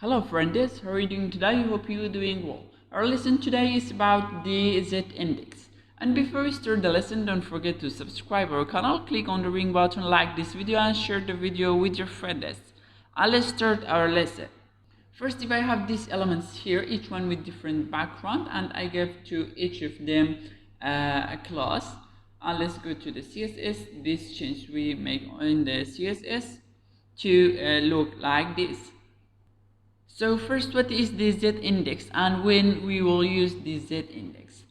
Hello friends, how are you doing today? Hope you're doing well. Our lesson today is about the z-index. And before we start the lesson, don't forget to subscribe our channel, click on the ring button, like this video and share the video with your friends. And let's start our lesson. First, if I have these elements here, each one with different background, and I give to each of them a class. And let's go to the CSS. This change we make in the CSS to look like this. So first, what is the z-index and when we will use the z-index?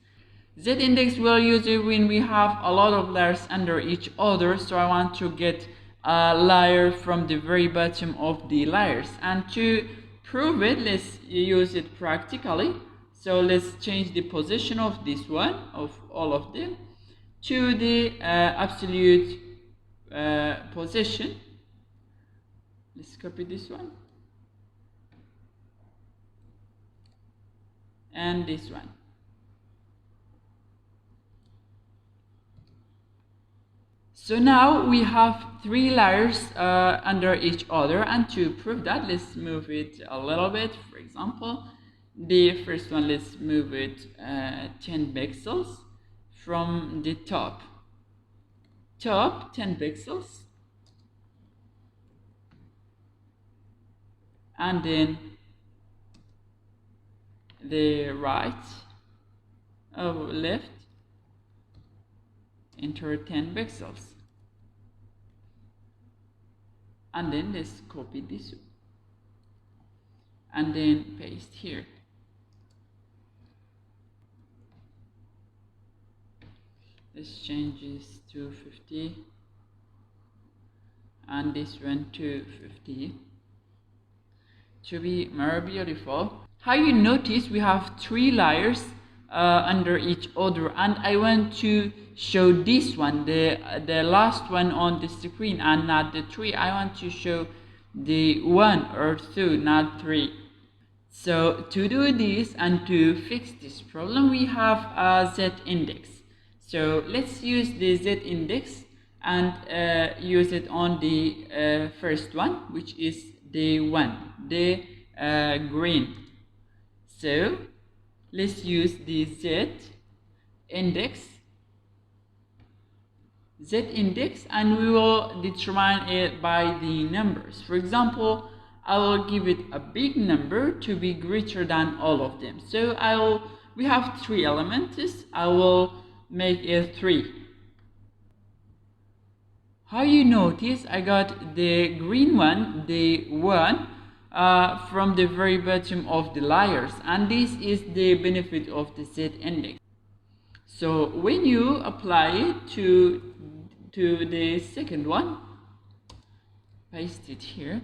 Z-index we'll use it when we have a lot of layers under each other. So I want to get a layer from the very bottom of the layers. And to prove it, let's use it practically. So let's change the position of this one, of all of them, to the absolute position. Let's copy this one. And this one. So now we have three layers under each other, and to prove that, let's move it a little bit. For example, the first one, let's move it 10 pixels from the top 10 pixels, and then the right or left enter 10 pixels, and then let's copy this and then paste here. Let's change this to 50 and this one to 50 to be more beautiful. How you notice we have three layers under each other, and I want to show this one, the last one on the screen, and not the three. I want to show the one or two, not three. So to do this and to fix this problem, we have a z-index. So let's use the z-index and use it on the first one, which is the one, the green. So let's use the z-index, and we will determine it by the numbers. For example, I will give it a big number to be greater than all of them. So we have three elements. I will make it 3. How you notice I got the green one, the one, from the very bottom of the layers, and this is the benefit of the z-index. So when you apply it to the second one, paste it here,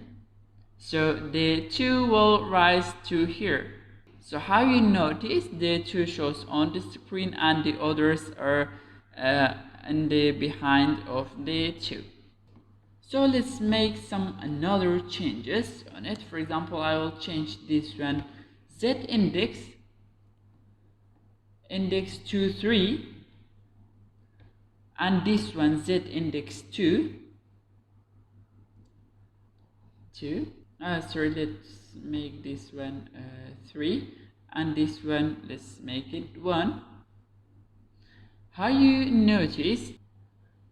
so the 2 will rise to here. So how you notice the 2 shows on the screen and the others are in the behind of the 2. So let's make some another changes on it. For example, I will change this one z-index to 3, and this one z-index 2. Sorry, let's make this one 3, and this one let's make it 1. How you notice?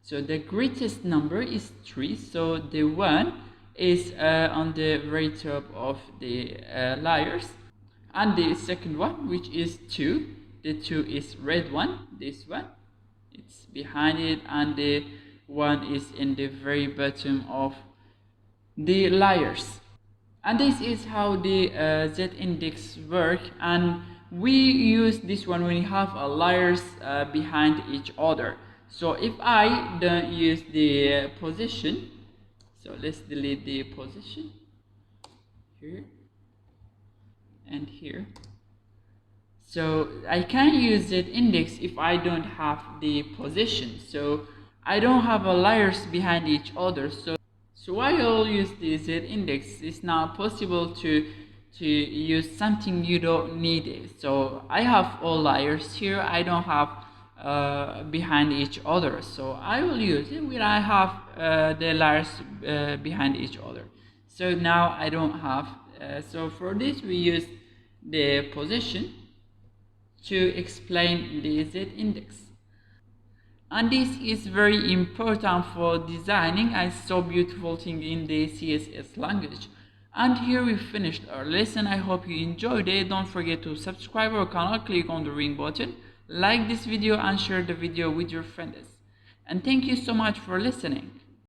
So the greatest number is 3, so the 1 is on the very top of the layers, and the second one, which is 2, the 2 is red one, this one, it's behind it, and the 1 is in the very bottom of the layers. And this is how the z-index work, and we use this one when we have layers behind each other. So if I don't use the position, so let's delete the position here and here. So I can't use z-index if I don't have the position. So I don't have layers behind each other. So why I'll use the z-index? It's not possible to use something you don't need it. So I have all layers here. I don't have behind each other, so I will use it when I have the layers behind each other. So now I don't have So for this we use the position to explain the z index. And this is very important for designing a so beautiful thing in the CSS language. And here we finished our lesson. I hope you enjoyed it. Don't forget to subscribe our channel, click on the ring button, like this video and share the video with your friends. And thank you so much for listening.